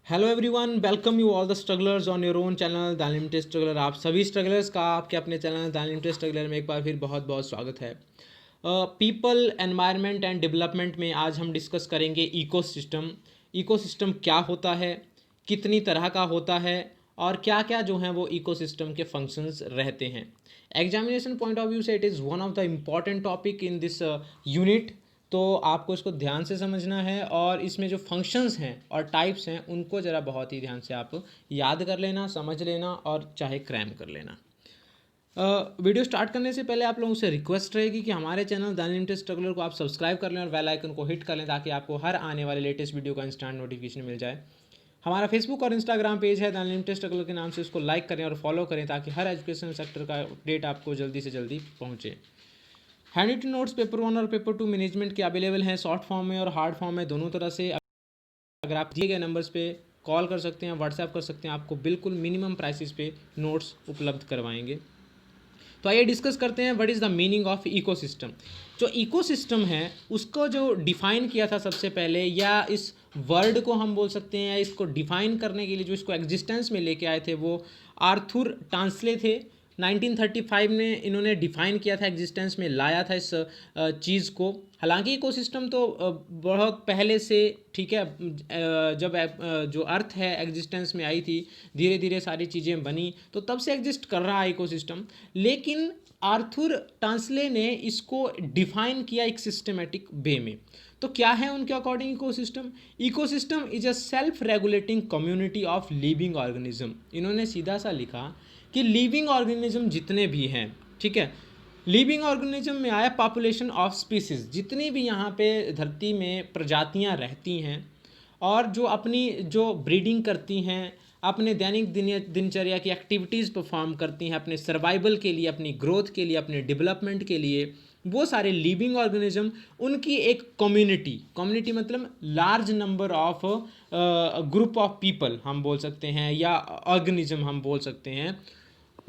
Hello everyone, welcome you all the strugglers on your own channel the unlimited struggler. आप सभी strugglers का आपके अपने चैनल द अनलिमिटेड स्ट्रगलर में एक बार फिर बहुत बहुत स्वागत है। पीपल, एनवायरनमेंट एंड डेवलपमेंट में आज हम डिस्कस करेंगे इकोसिस्टम। इकोसिस्टम क्या होता है, कितनी तरह का होता है और क्या क्या जो हैं वो इकोसिस्टम के फंक्शंस रहते हैं। एग्जामिनेशन पॉइंट ऑफ व्यू से it is one of the important topic in this unit. तो आपको इसको ध्यान से समझना है और इसमें जो फंक्शंस हैं और टाइप्स हैं उनको ज़रा बहुत ही ध्यान से आप याद कर लेना, समझ लेना और चाहे क्रैम कर लेना। वीडियो स्टार्ट करने से पहले आप लोगों से रिक्वेस्ट रहेगी कि हमारे चैनल द अनलिमिटेड स्ट्रगलर को आप सब्सक्राइब कर लें और बेल आइकन को हिट कर लें ताकि आपको हर आने वाले लेटेस्ट वीडियो का इंस्टेंट नोटिफिकेशन मिल जाए। हमारा फेसबुक और इंस्टाग्राम पेज है द अनलिमिटेड स्ट्रगलर के नाम से, उसको लाइक करें और फॉलो करें ताकि हर एजुकेशन सेक्टर का अपडेट आपको जल्दी से जल्दी पहुँचे। हैंड रिटन नोट्स पेपर 1 और पेपर 2 मैनेजमेंट के अवेलेबल हैं, शॉर्ट फॉर्म में और हार्ड फॉर्म में, दोनों तरह से। अगर आप दिए गए नंबर्स पे कॉल कर सकते हैं, व्हाट्सएप कर सकते हैं, आपको बिल्कुल मिनिमम प्राइसेस पे नोट्स उपलब्ध करवाएंगे। तो आइए डिस्कस करते हैं what is the meaning of ecosystem. जो इकोसिस्टम है उसको जो डिफाइन किया था सबसे पहले, या इस वर्ड को हम बोल सकते हैं, या इसको डिफाइन करने के लिए जो इसको एग्जिस्टेंस में लेके आए थे वो आर्थर टांसले थे। 1935 में इन्होंने डिफाइन किया था, एग्जिस्टेंस में लाया था इस चीज़ को। हालांकि इकोसिस्टम तो बहुत पहले से, ठीक है, जब जो अर्थ है एग्जिस्टेंस में आई थी, धीरे धीरे सारी चीज़ें बनी तो तब से एग्जिस्ट कर रहा है इकोसिस्टम। लेकिन आर्थर टांसले ने इसको डिफाइन किया एक सिस्टमेटिक वे में। तो क्या है उनके according ecosystem? Ecosystem is a self regulating community of living organism. इन्होंने सीधा सा लिखा कि लिविंग ऑर्गेनिज्म जितने भी हैं, ठीक है, लिविंग ऑर्गेनिज्म में आया पॉपुलेशन ऑफ स्पीसीज, जितनी भी यहाँ पे धरती में प्रजातियाँ रहती हैं और जो अपनी जो ब्रीडिंग करती हैं, अपने दैनिक दिनचर्या की एक्टिविटीज़ परफॉर्म करती हैं अपने सर्वाइवल के लिए, अपनी ग्रोथ के लिए, अपने डेवलपमेंट के लिए, वो सारे लिविंग ऑर्गेनिज्म, उनकी एक कम्युनिटी, कम्युनिटी मतलब large number of group of people हम बोल सकते हैं, या ऑर्गेनिज्म हम बोल सकते हैं,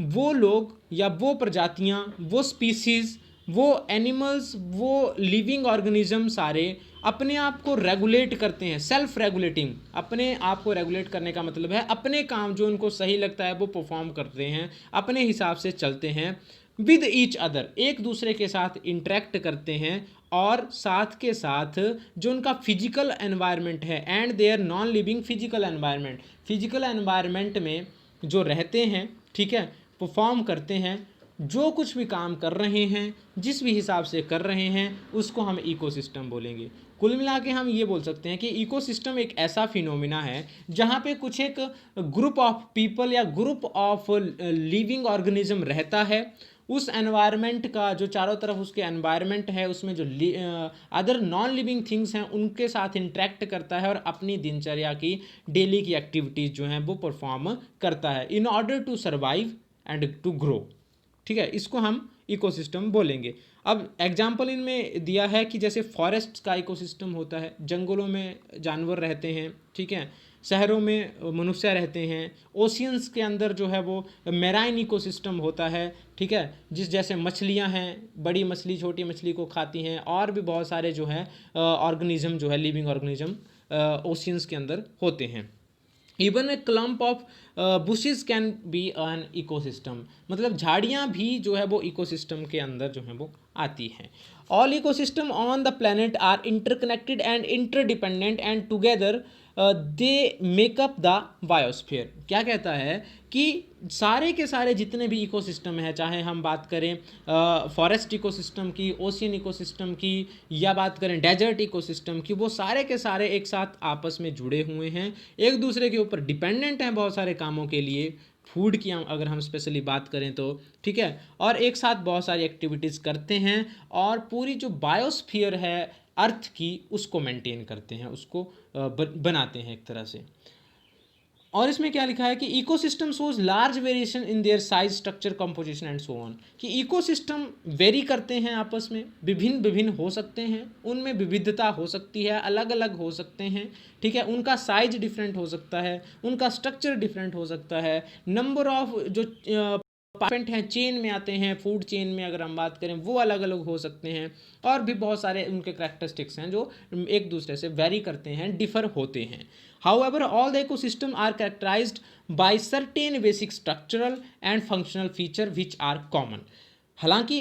वो लोग या वो प्रजातियाँ, वो स्पीसीज़, वो एनिमल्स, वो लिविंग ऑर्गेनिज्म सारे अपने आप को रेगुलेट करते हैं। सेल्फ रेगुलेटिंग, अपने आप को रेगुलेट करने का मतलब है अपने काम जो उनको सही लगता है वो परफॉर्म करते हैं, अपने हिसाब से चलते हैं, विद ईच अदर, एक दूसरे के साथ इंटरेक्ट करते हैं, और साथ के साथ जो उनका फिजिकल एनवायरनमेंट है and their non living physical environment, physical environment में जो रहते हैं, ठीक है, परफॉर्म करते हैं, जो कुछ भी काम कर रहे हैं, जिस भी हिसाब से कर रहे हैं, उसको हम इकोसिस्टम बोलेंगे। कुल मिला के हम ये बोल सकते हैं कि इकोसिस्टम एक ऐसा फिनोमिना है जहाँ पे कुछ एक ग्रुप ऑफ पीपल या ग्रुप ऑफ लिविंग ऑर्गेनिज्म रहता है। उस एनवायरनमेंट का जो चारों तरफ उसके एनवायरनमेंट है, उसमें जो अदर नॉन लिविंग थिंग्स हैं उनके साथ इंटरेक्ट करता है और अपनी दिनचर्या की डेली की एक्टिविटीज़ जो हैं वो परफॉर्म करता है in order to survive and to grow. ठीक है, इसको हम इकोसिस्टम बोलेंगे। अब एग्जाम्पल इनमें दिया है कि जैसे फॉरेस्ट का इकोसिस्टम होता है, जंगलों में जानवर रहते हैं, ठीक है, शहरों में मनुष्य रहते हैं, ओशियंस के अंदर जो है वो मेराइन इकोसिस्टम होता है, ठीक है, जिस जैसे मछलियां हैं, बड़ी मछली छोटी मछली को खाती हैं, और भी बहुत सारे जो है ऑर्गेनिज्म जो है लिविंग ऑर्गेनिज्म ओशियंस के अंदर होते हैं। Even a clump of bushes can be an ecosystem, मतलब झाड़ियाँ भी जो है वो इकोसिस्टम के अंदर जो है वो आती हैं। All ecosystem on the planet are interconnected and interdependent and together they make up the biosphere. क्या कहता है कि सारे के सारे जितने भी इकोसिस्टम हैं, चाहे हम बात करें फॉरेस्ट इकोसिस्टम की, ओशियन इकोसिस्टम की, या बात करें डेजर्ट इकोसिस्टम की, वो सारे के सारे एक साथ आपस में जुड़े हुए हैं, एक दूसरे के ऊपर डिपेंडेंट हैं बहुत सारे कामों के लिए, फूड की अगर हम स्पेशली बात करें तो, ठीक है, और एक साथ बहुत सारी एक्टिविटीज़ करते हैं और पूरी जो बायोस्फीयर है अर्थ की उसको मेंटेन करते हैं, उसको बनाते हैं एक तरह से। और इसमें क्या लिखा है कि ecosystem shows large variation in their size, structure, composition and so on, कि इकोसिस्टम वेरी करते हैं आपस में, विभिन्न विभिन्न हो सकते हैं, उनमें विविधता हो सकती है, अलग अलग हो सकते हैं, ठीक है, उनका साइज डिफरेंट हो सकता है, उनका स्ट्रक्चर डिफरेंट हो सकता है, नंबर ऑफ जो पार्टिसिपेंट हैं चेन में आते हैं, फूड चेन में अगर हम बात करें वो अलग अलग हो सकते हैं, और भी बहुत सारे उनके करैक्टरिस्टिक्स हैं जो एक दूसरे से वेरी करते हैं, डिफर होते हैं. However, all the ecosystem are characterized by certain basic structural and functional feature which are common. हालांकि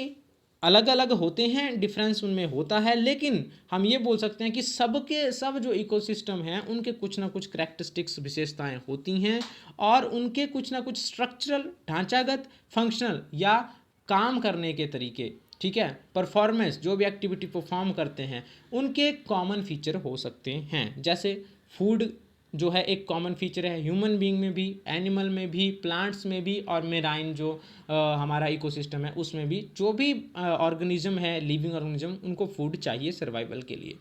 अलग अलग होते हैं, डिफरेंस उनमें होता है, लेकिन हम ये बोल सकते हैं कि सब जो इकोसिस्टम हैं उनके कुछ ना कुछ करैक्टरिस्टिक्स विशेषताएं होती हैं, और उनके कुछ ना कुछ स्ट्रक्चरल, ढांचागत, फंक्शनल या काम करने के तरीके, ठीक है, परफॉर्मेंस, जो भी एक्टिविटी परफॉर्म करते हैं उनके कॉमन फीचर हो सकते हैं. जैसे फूड जो है एक कॉमन फीचर है ह्यूमन बीइंग में भी, एनिमल में भी, प्लांट्स में भी, और मेराइन जो हमारा इकोसिस्टम है उसमें भी. जो भी ऑर्गेनिज्म है, लिविंग ऑर्गेनिज्म, उनको फूड चाहिए सर्वाइवल के लिए.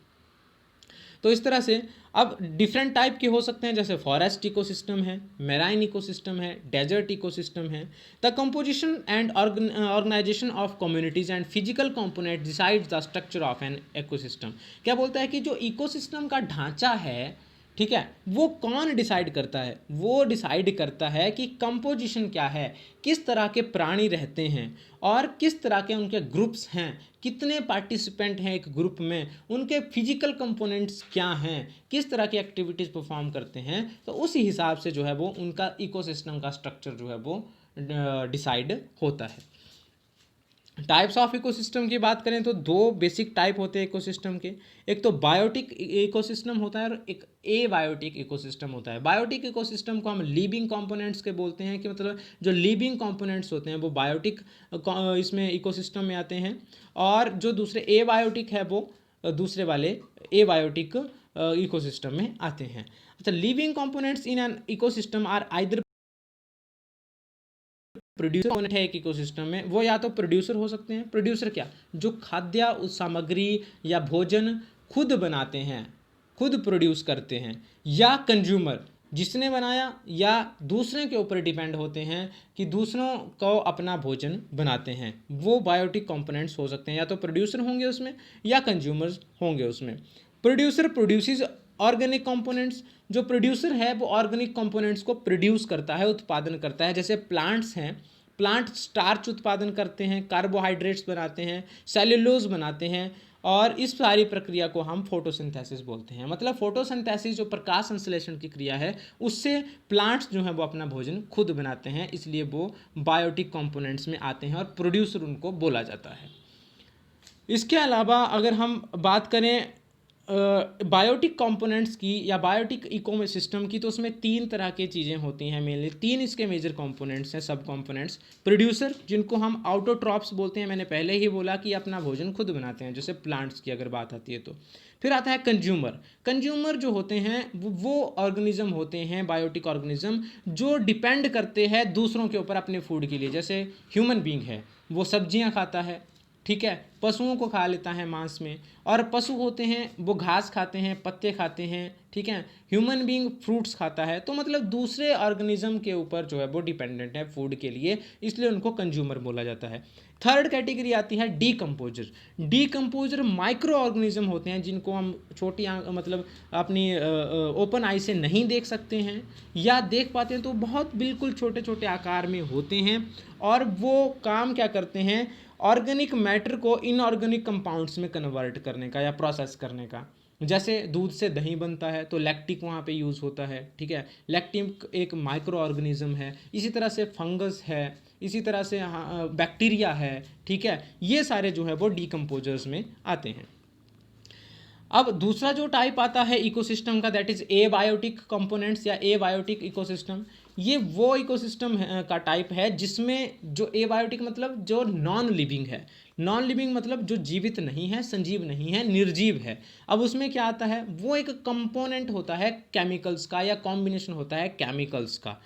तो इस तरह से अब डिफरेंट टाइप के हो सकते हैं, जैसे फॉरेस्ट इकोसिस्टम है, मेराइन इकोसिस्टम है, डेजर्ट इकोसिस्टम है. The composition and organization of communities and physical component decides the structure of an ecosystem. क्या बोलता है कि जो इकोसिस्टम का ढांचा है, ठीक है, वो कौन डिसाइड करता है? वो डिसाइड करता है कि कंपोजिशन क्या है, किस तरह के प्राणी रहते हैं, और किस तरह के उनके ग्रुप्स हैं, कितने पार्टिसिपेंट हैं एक ग्रुप में, उनके फिजिकल कंपोनेंट्स क्या हैं, किस तरह की एक्टिविटीज़ परफॉर्म करते हैं. तो उसी हिसाब से जो है वो उनका इकोसिस्टम का स्ट्रक्चर जो है वो डिसाइड होता है. टाइप्स ऑफ इकोसिस्टम की बात करें तो दो बेसिक टाइप होते हैं इकोसिस्टम के. एक तो बायोटिक इकोसिस्टम होता है और एक एबायोटिक इकोसिस्टम होता है. बायोटिक इकोसिस्टम को हम लिविंग कंपोनेंट्स के बोलते हैं, कि मतलब जो लिविंग कंपोनेंट्स होते हैं वो बायोटिक इसमें इकोसिस्टम में आते हैं, और जो दूसरे एबायोटिक है वो दूसरे वाले एबायोटिक इकोसिस्टम में आते हैं. अच्छा, living components in an ecosystem are either producer कौन है एक इकोसिस्टम में, वो या तो प्रोड्यूसर हो सकते हैं. प्रोड्यूसर क्या, जो खाद्य सामग्री या भोजन खुद बनाते हैं, खुद प्रोड्यूस करते हैं. या कंज्यूमर, जिसने बनाया या दूसरे के ऊपर डिपेंड होते हैं कि दूसरों को अपना भोजन बनाते हैं. वो बायोटिक कंपोनेंट्स हो सकते हैं, या तो प्रोड्यूसर होंगे उसमें या कंज्यूमर्स होंगे उसमें. Producer produces organic components. जो प्रोड्यूसर है वो ऑर्गेनिक कंपोनेंट्स को प्रोड्यूस करता है, उत्पादन करता है. जैसे प्लांट्स हैं, प्लांट स्टार्च उत्पादन करते हैं, कार्बोहाइड्रेट्स बनाते हैं, सेल्यूलोज बनाते हैं, और इस सारी प्रक्रिया को हम फोटोसिंथेसिस बोलते हैं. मतलब फोटोसिंथेसिस जो प्रकाश संश्लेषण की क्रिया है, उससे प्लांट्स जो है वो अपना भोजन खुद बनाते हैं, इसलिए वो बायोटिक कंपोनेंट्स में आते हैं और प्रोड्यूसर उनको बोला जाता है. इसके अलावा अगर हम बात करें बायोटिक कंपोनेंट्स की या बायोटिक इकोसिस्टम की, तो उसमें तीन तरह की चीज़ें होती हैं मेनली. तीन इसके मेजर कंपोनेंट्स हैं, सब कंपोनेंट्स. प्रोड्यूसर, जिनको हम ऑटोट्रॉप्स बोलते हैं, मैंने पहले ही बोला कि अपना भोजन खुद बनाते हैं, जैसे प्लांट्स की अगर बात आती है तो. फिर आता है कंज्यूमर. कंज्यूमर जो होते हैं वो ऑर्गेनिज्म होते हैं, बायोटिक ऑर्गेनिज्म, जो डिपेंड करते हैं दूसरों के ऊपर अपने फूड के लिए. जैसे ह्यूमन बींग है, वो सब्जियां खाता है, ठीक है, पशुओं को खा लेता है मांस में. और पशु होते हैं वो घास खाते हैं, पत्ते खाते हैं, ठीक है. ह्यूमन बीइंग फ्रूट्स खाता है. तो मतलब दूसरे ऑर्गेनिज्म के ऊपर जो है वो डिपेंडेंट है फूड के लिए, इसलिए उनको कंज्यूमर बोला जाता है. थर्ड कैटेगरी आती है डीकम्पोजर. डीकम्पोजर माइक्रो ऑर्गेनिज्म होते हैं, जिनको हम छोटी मतलब अपनी ओपन आई से नहीं देख सकते हैं, या देख पाते हैं तो बहुत बिल्कुल छोटे छोटे आकार में होते हैं. और वो काम क्या करते हैं, ऑर्गेनिक मैटर को इनऑर्गेनिक कंपाउंड्स में कन्वर्ट करने का या प्रोसेस करने का. जैसे दूध से दही बनता है तो लैक्टिक वहाँ पे यूज़ होता है, ठीक है. लैक्टिक एक माइक्रो ऑर्गेनिज्म है. इसी तरह से फंगस है, इसी तरह से बैक्टीरिया है, ठीक है. ये सारे जो है वो डीकम्पोजर्स में आते हैं. अब दूसरा जो टाइप आता है इकोसिस्टम का, दैट इज एबायोटिक कंपोनेंट्स या एबायोटिक इकोसिस्टम. ये वो इकोसिस्टम का टाइप है जिसमें जो एबायोटिक मतलब जो नॉन लिविंग है. नॉन लिविंग मतलब जो जीवित नहीं है, संजीव नहीं है, निर्जीव है. अब उसमें क्या आता है, वो एक कंपोनेंट होता है केमिकल्स का, या कॉम्बिनेशन होता है केमिकल्स का,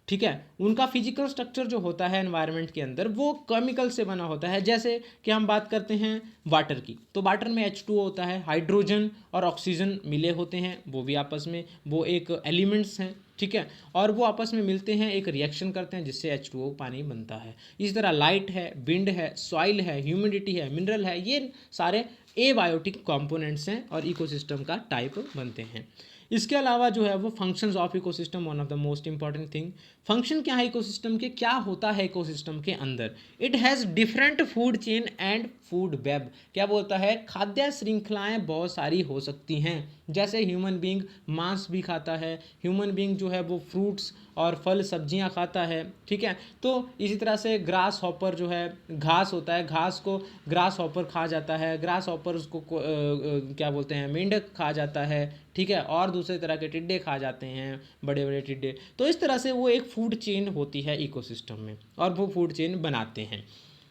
ठीक है. उनका फिजिकल स्ट्रक्चर जो होता है एनवायरनमेंट के अंदर वो केमिकल से बना होता है. जैसे कि हम बात करते हैं वाटर की, तो वाटर में H2O होता है, हाइड्रोजन और ऑक्सीजन मिले होते हैं, वो भी आपस में वो एक एलिमेंट्स हैं, ठीक है. और वो आपस में मिलते हैं, एक रिएक्शन करते हैं जिससे H2O पानी बनता है. इसी तरह लाइट है, विंड है, सॉइल है, ह्यूमिडिटी है, मिनरल है, ये सारे एबायोटिक कंपोनेंट्स हैं और इकोसिस्टम का टाइप बनते हैं. इसके अलावा जो है वो functions of ecosystem, one of the most important thing. Function क्या है इकोसिस्टम के, क्या होता है इकोसिस्टम के अंदर? It has different food chain and food web. क्या बोलता है? खाद्य श्रृंखलाएं बहुत सारी हो सकती हैं। जैसे ह्यूमन बींग मांस भी खाता है, ह्यूमन बींग जो है वो फ्रूट्स और फल सब्जियां खाता है, ठीक है। तो इसी तरह से ग्रास हॉपर जो है, घास होता है, घास को ग्रास हॉपर खा जाता है, ग्रास हॉपर उसको क्या बोलते हैं, मेंढक खा जाता है, ठीक है। और दूसरे तरह के टिड्डे खा जाते हैं, बड़े बड़े टिड्डे। तो इस तरह से वो एक फूड चेन होती है इकोसिस्टम में, और वो फूड चेन बनाते हैं।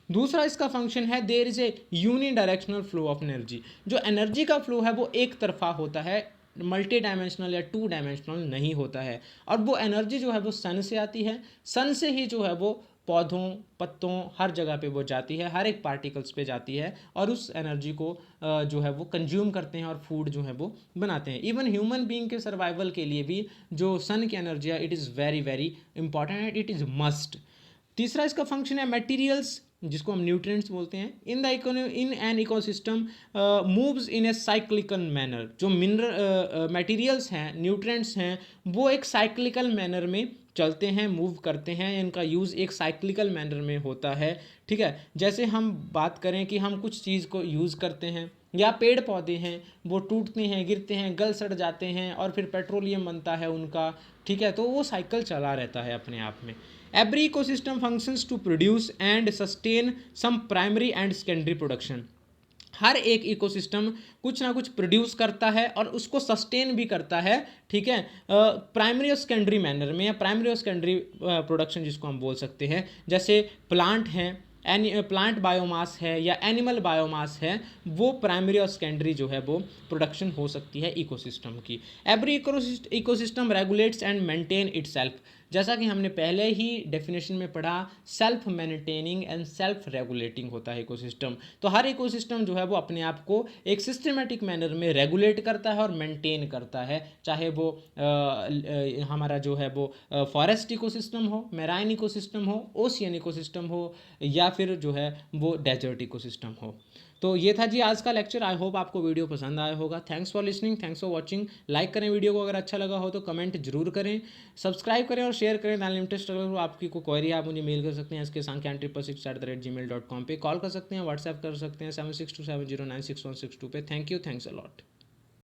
दूसरा इसका फंक्शन है, there is a unidirectional flow of energy. जो एनर्जी का फ्लो है वो एक तरफा होता है, मल्टी डायमेंशनल या टू डायमेंशनल नहीं होता है। और वो एनर्जी जो है वो सन से आती है, सन से ही जो है वो पौधों, पत्तों, हर जगह पे वो जाती है, हर एक पार्टिकल्स पे जाती है, और उस एनर्जी को जो है वो कंज्यूम करते हैं और फूड जो है वो बनाते हैं। इवन ह्यूमन बीइंग के सर्वाइवल के लिए भी जो सन की एनर्जी है, it is very very important and it is must. तीसरा इसका फंक्शन है मटेरियल्स, जिसको हम न्यूट्रिएंट्स बोलते हैं। इन an ecosystem moves in A cyclical manner. जो मिनरल मटेरियल्स हैं, न्यूट्रिएंट्स हैं, वो एक साइक्लिकल मैनर में चलते हैं, मूव करते हैं। इनका यूज़ एक साइक्लिकल मैनर में होता है, ठीक है। जैसे हम बात करें कि हम कुछ चीज़ को यूज़ करते हैं, या पेड़ पौधे हैं, वो टूटते हैं, गिरते हैं, गल सड़ जाते हैं, और फिर पेट्रोलियम बनता है उनका, ठीक है। तो वो साइकिल चला रहता है अपने आप में। Every ecosystem functions to produce and sustain some primary and secondary production. हर एक इकोसिस्टम कुछ ना कुछ प्रोड्यूस करता है और उसको सस्टेन भी करता है, ठीक है, प्राइमरी और सेकेंडरी मैनर में, या प्राइमरी और सेकेंडरी प्रोडक्शन जिसको हम बोल सकते हैं। जैसे प्लांट हैं, प्लांट बायोमास है या एनिमल बायोमास है, वो प्राइमरी और सेकेंडरी जो है वो प्रोडक्शन हो सकती है इकोसिस्टम की। Every ecosystem regulates and maintain itself. जैसा कि हमने पहले ही डेफिनेशन में पढ़ा, self maintaining and self regulating होता है इकोसिस्टम। तो हर इकोसिस्टम जो है वो अपने आप को एक सिस्टमेटिक मैनर में रेगुलेट करता है और मेंटेन करता है, चाहे वो हमारा जो है वो फॉरेस्ट इकोसिस्टम हो, मैराइन इकोसिस्टम हो, ओशियन इकोसिस्टम हो, या फिर जो है वो डेजर्ट इकोसिस्टम हो। तो ये था जी आज का लेक्चर। आई होप आपको वीडियो पसंद आया होगा। Thanks for listening, thanks for watching. Like करें वीडियो को, अगर अच्छा लगा हो तो कमेंट जरूर करें, सब्सक्राइब करें और शेयर करें। अनलिमिटेड स्ट्रगलर को आपकी कोई क्वेरी आप मुझे मेल कर सकते हैं इसके sankhyan666@gmail.com पे, कॉल कर सकते हैं, व्हाट्सएप कर सकते हैं 7627096162 पे। Thank you, thanks a lot.